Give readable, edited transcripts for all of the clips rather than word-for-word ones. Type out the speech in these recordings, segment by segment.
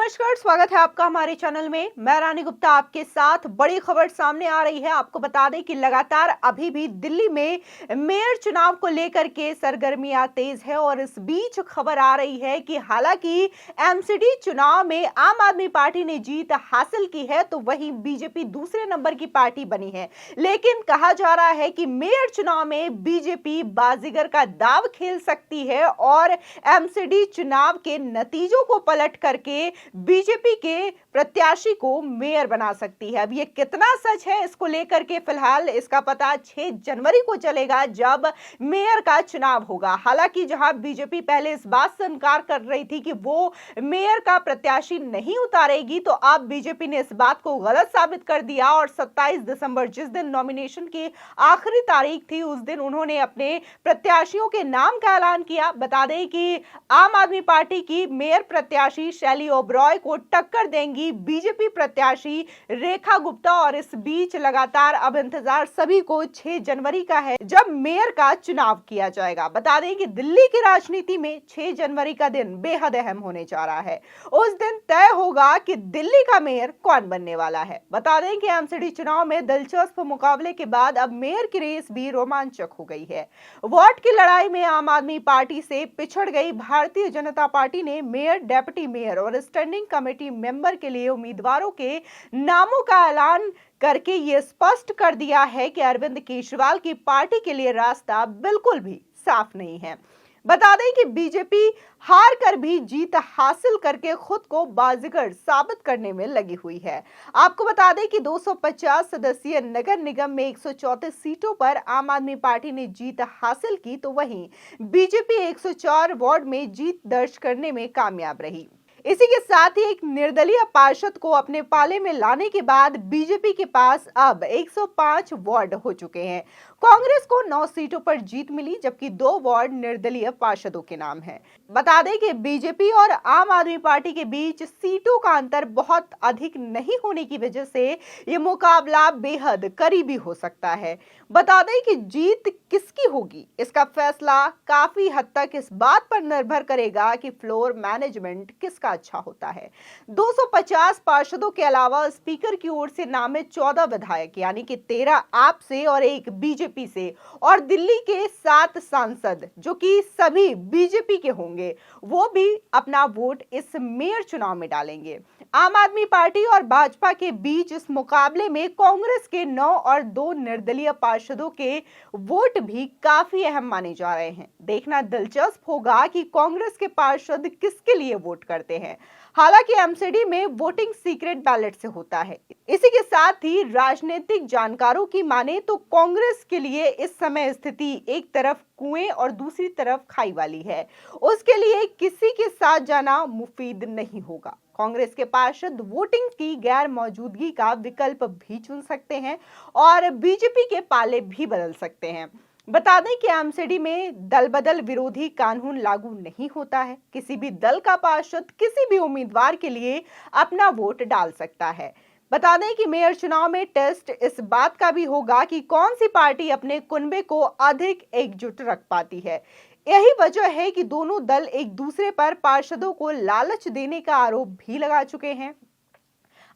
नमस्कार, स्वागत है आपका हमारे चैनल में। मैं रानी गुप्ता आपके साथ। बड़ी खबर सामने आ रही है। आपको बता दें कि लगातार अभी भी दिल्ली में मेयर चुनाव को लेकर के सरगर्मियां तेज है और इस बीच खबर आ रही है कि हालांकि एमसीडी चुनाव में आम आदमी पार्टी ने जीत हासिल की है, तो वहीं बीजेपी दूसरे नंबर की पार्टी बनी है। लेकिन कहा जा रहा है कि मेयर चुनाव में बीजेपी बाजीगर का दाव खेल सकती है और एमसीडी चुनाव के नतीजों को पलट करके बीजेपी के प्रत्याशी को मेयर बना सकती है। अब ये कितना सच है, इसको लेकर के फिलहाल इसका पता 6 जनवरी को चलेगा, जब मेयर का चुनाव होगा। हालांकि जहां बीजेपी पहले इस बात से इनकार कर रही थी कि वो मेयर का प्रत्याशी नहीं उतारेगी, तो अब बीजेपी ने इस बात को गलत साबित कर दिया और 27 दिसंबर, जिस दिन नॉमिनेशन की आखिरी तारीख थी, उस दिन उन्होंने अपने प्रत्याशियों के नाम का ऐलान किया। बता दें कि आम आदमी पार्टी की मेयर प्रत्याशी शैली ओबरॉय को टक्कर देंगी बीजेपी प्रत्याशी रेखा गुप्ता। और इस बीच लगातार अब इंतजार सभी को 6 जनवरी का है, जब मेयर का चुनाव किया जाएगा। बता दें कि दिल्ली की राजनीति में 6 जनवरी का दिन बेहद अहम होने जा रहा है। उस दिन तय होगा कि दिल्ली का मेयर कौन बनने वाला है। बता दें कि एमसीडी चुनाव में दिलचस्प मुकाबले के बाद अब मेयर की रेस भी रोमांचक हो गई है। वोट की लड़ाई में आम आदमी पार्टी से पिछड़ गई भारतीय जनता पार्टी ने मेयर, डेप्यूटी मेयर और स्टैंडिंग कमेटी मेंबर के लिए उम्मीदवारों के नामों का ऐलान करके ये स्पष्ट कर दिया है कि अरविंद केजरीवाल की पार्टी के लिए रास्ता बिल्कुल भी साफ नहीं है। बता दें कि बीजेपी हार कर भी जीत हासिल करके खुद को बाजीगर साबित करने में लगी हुई है। आपको बता दें कि 250 सदस्यीय नगर निगम में 134 सीटों पर आम आदमी पार्टी ने जीत हासिल की, तो वहीं बीजेपी 104 वार्ड में जीत दर्ज करने में कामयाब रही। इसी के साथ ही एक निर्दलीय पार्षद को अपने पाले में लाने के बाद बीजेपी के पास अब 105 वार्ड हो चुके हैं। कांग्रेस को 9 सीटों पर जीत मिली, जबकि 2 वार्ड निर्दलीय पार्षदों के नाम है। बता दें कि बीजेपी और आम आदमी पार्टी के बीच सीटों का अंतर बहुत अधिक नहीं होने की वजह से ये मुकाबला बेहद करीबी हो सकता है। बता दें कि जीत किसकी होगी, इसका फैसला काफी हद तक इस बात पर निर्भर करेगा कि फ्लोर मैनेजमेंट किसका अच्छा होता है। 250 पार्षदों के अलावा स्पीकर की ओर से नामित 14 विधायक, यानी कि 13 आप से और 1 बीजेपी से, और दिल्ली के 7 सांसद जो कि सभी बीजेपी के होंगे, वो भी अपना वोट इस मेयर चुनाव में डालेंगे। आम आदमी पार्टी और भाजपा के बीच इस मुकाबले में कांग्रेस के 9 और 2 निर्दलीय पार्षदों के वोट भी काफी अहम माने जा रहे हैं। देखना दिलचस्प होगा कि कांग्रेस के पार्षद किसके लिए वोट करते हैं। हालांकि एमसीडी में वोटिंग सीक्रेट बैलेट से होता है। इसी के साथ ही राजनीतिक जानकारों की माने तो कांग्रेस के लिए इस समय स्थिति एक तरफ कुएं और दूसरी तरफ खाई वाली है। उसके लिए किसी के साथ जाना मुफीद नहीं होगा। कांग्रेस के पार्षद वोटिंग की गैर मौजूदगी का विकल्प भी चुन सकते हैं और बीजेपी के पाले भी बदल सकते हैं। बता दें कि एमसीडी में दल बदल विरोधी कानून लागू नहीं होता है। किसी भी दल का पार्षद किसी भी उम्मीदवार के लिए अपना वोट डाल सकता है। बता दें कि मेयर चुनाव में टेस्ट इस बात का भी होगा कि कौन सी पार्टी अपने कुनबे को अधिक एकजुट रख पाती है। यही वजह है कि दोनों दल एक दूसरे पर पार्षदों को लालच देने का आरोप भी लगा चुके हैं।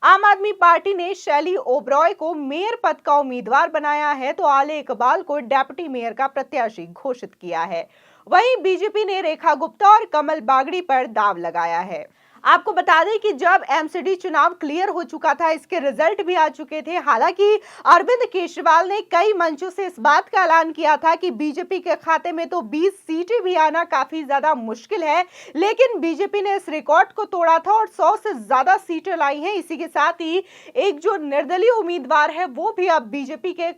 आम आदमी पार्टी ने शैली ओबरॉय को मेयर पद का उम्मीदवार बनाया है, तो आले इकबाल को डेप्यूटी मेयर का प्रत्याशी घोषित किया है। वहीं बीजेपी ने रेखा गुप्ता और कमल बागड़ी पर दाव लगाया है। आपको बता दें कि जब एमसीडी चुनाव क्लियर हो चुका था, इसके रिजल्ट भी आ चुके थे। हालांकि अरविंद केजरीवाल ने कई मंचों से इस बात का ऐलान किया था कि बीजेपी के खाते में तो 20 सीटें भी आना काफी ज्यादा मुश्किल है, लेकिन बीजेपी ने इस रिकॉर्ड को तोड़ा था और 100 से ज्यादा सीटें लाई हैं। इसी के साथ ही एक जो निर्दलीय उम्मीदवार है, वो भी अब बीजेपी के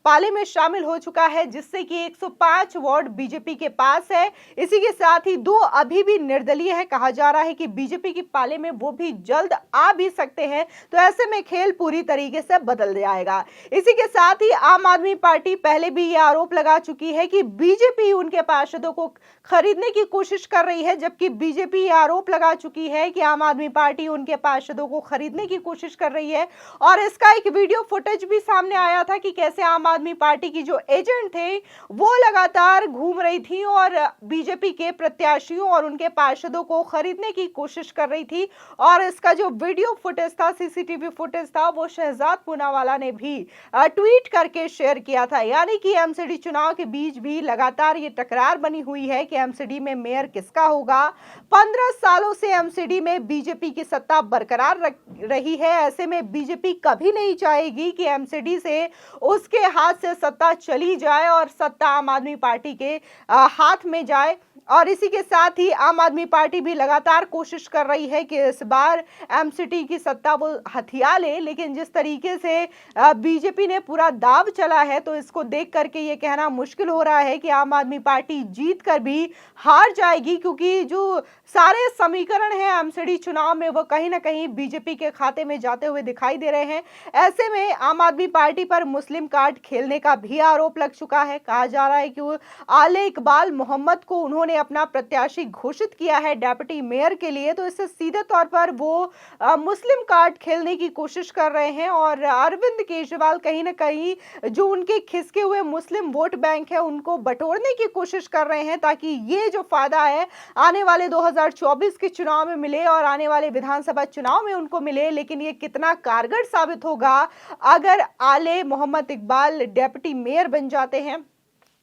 पाले में शामिल हो चुका है, जिससे कि 105 वार्ड बीजेपी के पास है। इसी के साथ ही 2 अभी भी निर्दलीय है। कहा जा रहा है कि बीजेपी की पाले में वो भी जल्द आ भी सकते हैं, तो ऐसे में खेल पूरी तरीके से बदल जाएगा। इसी के साथ ही आम आदमी पार्टी पहले भी ये आरोप लगा चुकी है कि बीजेपी उनके पार्षदों को खरीदने की कोशिश कर रही है, जबकि बीजेपी ये आरोप लगा चुकी है कि आम आदमी पार्टी उनके पार्षदों को खरीदने की कोशिश कर रही है। और इसका एक वीडियो फुटेज भी सामने आया था कि कैसे आम आदमी पार्टी की जो एजेंट थे वो लगातार घूम रही थी और बीजेपी के प्रत्याशियों और उनके पार्षदों को खरीदने की कोशिश कर रही थी और इसका जो वीडियो फुटेज था, सीसीटीवी फुटेज था, वो शहजाद पूनावाला ने भी ट्वीट करके शेयर किया था। यानी कि एमसीडी चुनाव के बीच भी लगातार ये टकरार बनी हुई है कि एमसीडी में मेयर किसका होगा। 15 सालों से एमसीडी में बीजेपी की सत्ता बरकरार रही है। ऐसे में बीजेपी कभी नहीं चाहेगी कि एमसीडी से उसके हाथ से सत्ता चली जाए और सत्ता आम आदमी पार्टी के हाथ में जाए। और इसी के साथ ही आम आदमी पार्टी भी लगातार कोशिश कर रही है कि इस बार एमसीडी की सत्ता वो हथिया ले, लेकिन जिस तरीके से बीजेपी ने पूरा दाव चला है तो इसको देख करके ये कहना मुश्किल हो रहा है कि आम आदमी पार्टी जीत कर भी हार जाएगी, क्योंकि जो सारे समीकरण हैं एमसीडी चुनाव में वो कहीं ना कहीं बीजेपी के खाते में जाते हुए दिखाई दे रहे हैं। ऐसे में आम आदमी पार्टी पर मुस्लिम कार्ड खेलने का भी आरोप लग चुका है। कहा जा रहा है कि वो आले इकबाल मोहम्मद को उन्होंने अपना प्रत्याशी घोषित किया है डेप्यूटी मेयर के लिए, तो इससे सीधे तौर पर वो मुस्लिम कार्ड खेलने की कोशिश कर रहे हैं और अरविंद केजरीवाल कहीं ना कहीं जो उनके खिसके हुए मुस्लिम वोट बैंक है उनको बटोरने की कोशिश कर रहे हैं, ताकि ये जो फायदा है आने वाले 2024 के चुनाव में मिले और आने वाले विधानसभा चुनाव में उनको मिले। लेकिन ये कितना कारगर साबित होगा अगर आले मोहम्मद इकबाल डेप्यूटी मेयर बन जाते हैं।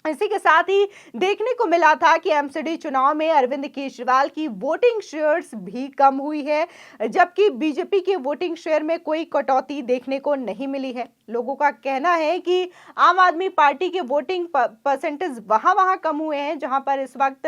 इसी के साथ ही देखने को मिला था कि एमसीडी चुनाव में अरविंद केजरीवाल की वोटिंग शेयर्स भी कम हुई है, जबकि बीजेपी के वोटिंग शेयर में कोई कटौती देखने को नहीं मिली है। लोगों का कहना है कि आम आदमी पार्टी के वोटिंग परसेंटेज वहां कम हुए हैं जहां पर इस वक्त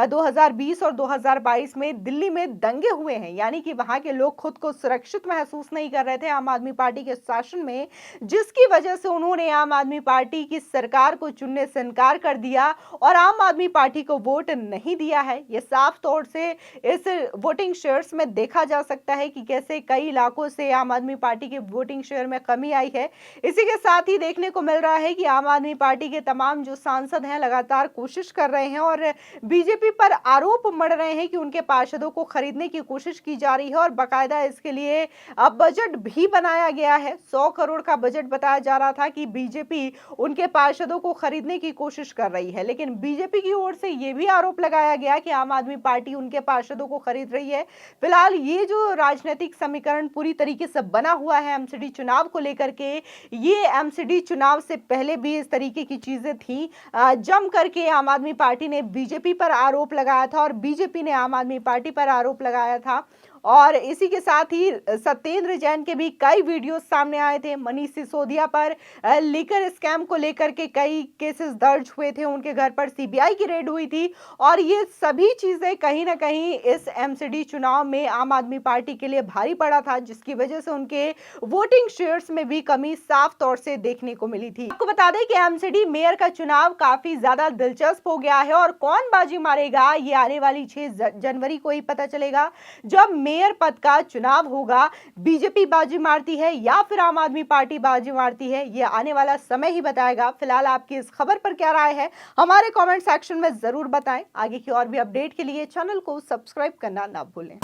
2020 और 2022 में दिल्ली में दंगे हुए हैं। यानी कि वहां के लोग खुद को सुरक्षित महसूस नहीं कर रहे थे आम आदमी पार्टी के शासन में, जिसकी वजह से उन्होंने आम आदमी पार्टी की सरकार को चुनने से इनकार कर दिया और आम आदमी पार्टी को वोट नहीं दिया है। यह साफ तौर से इस वोटिंग शेयर्स में देखा जा सकता है कि कैसे कई इलाकों से आम आदमी पार्टी के वोटिंग शेयर में कमी आई है। इसी के साथ ही देखने को मिल रहा है कि आम आदमी पार्टी के तमाम जो सांसद हैं लगातार कोशिश कर रहे हैं और बीजेपी पर आरोप मढ़ रहे हैं कि उनके पार्षदों को खरीदने की कोशिश की जा रही है और बाकायदा इसके लिए अब बजट भी बनाया गया है। 100 करोड़ का बजट बताया जा रहा था कि बीजेपी उनके पार्षदों को खरीदने की कोशिश कर रही है, लेकिन बीजेपी की ओर से यह भी आरोप लगाया गया कि आम आदमी पार्टी उनके पार्षदों को खरीद रही है। फिलहाल ये जो राजनीतिक समीकरण पूरी तरीके से बना हुआ है एमसीडी चुनाव को लेकर के, ये एमसीडी चुनाव से पहले भी इस तरीके की चीजें थी। जम करके आम आदमी पार्टी ने बीजेपी पर आरोप लगाया था और बीजेपी ने आम आदमी पार्टी पर आरोप लगाया था। और इसी के साथ ही सत्येंद्र जैन के भी कई वीडियो सामने आए थे। मनीष सिसोदिया पर लीकर स्कैम को लेकर के कई केसेस दर्ज हुए थे, उनके घर पर सीबीआई की रेड हुई थी और ये सभी चीजें कहीं ना कहीं इस एमसीडी चुनाव में आम आदमी पार्टी के लिए भारी पड़ा था, जिसकी वजह से उनके वोटिंग शेयर्स में भी कमी साफ तौर से देखने को मिली थी। आपको बता दें कि एमसीडी मेयर का चुनाव काफी ज्यादा दिलचस्प हो गया है और कौन बाजी मारेगा ये आने वाली 6 जनवरी को ही पता चलेगा, जब मेयर पद का चुनाव होगा। बीजेपी बाजी मारती है या फिर आम आदमी पार्टी बाजी मारती है, ये आने वाला समय ही बताएगा। फिलहाल आपकी इस खबर पर क्या राय है हमारे कमेंट सेक्शन में जरूर बताएं। आगे की और भी अपडेट के लिए चैनल को सब्सक्राइब करना ना भूलें।